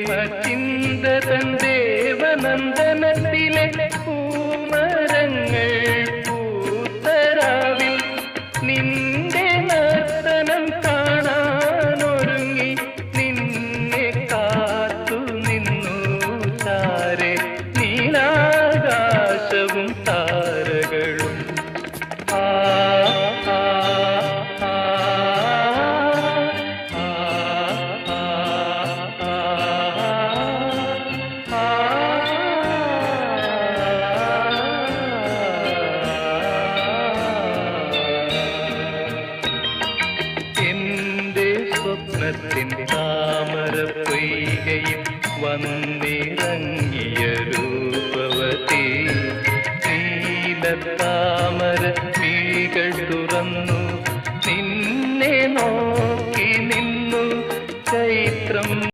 ചിന്തതൻ ദേവനന്ദനത്തിലെ പൂമരങ്ങൾ പൂത്തരാവിൽ നിന്റെ നർത്തനം കാണാനൊരുങ്ങി നിന്നെ കാത്തു നിന്നു താരെ നീലാകാശവും താരകളും. സ്വപ്നത്തിൻ താമര പൊയ്കയിൽ വന്നിറങ്ങി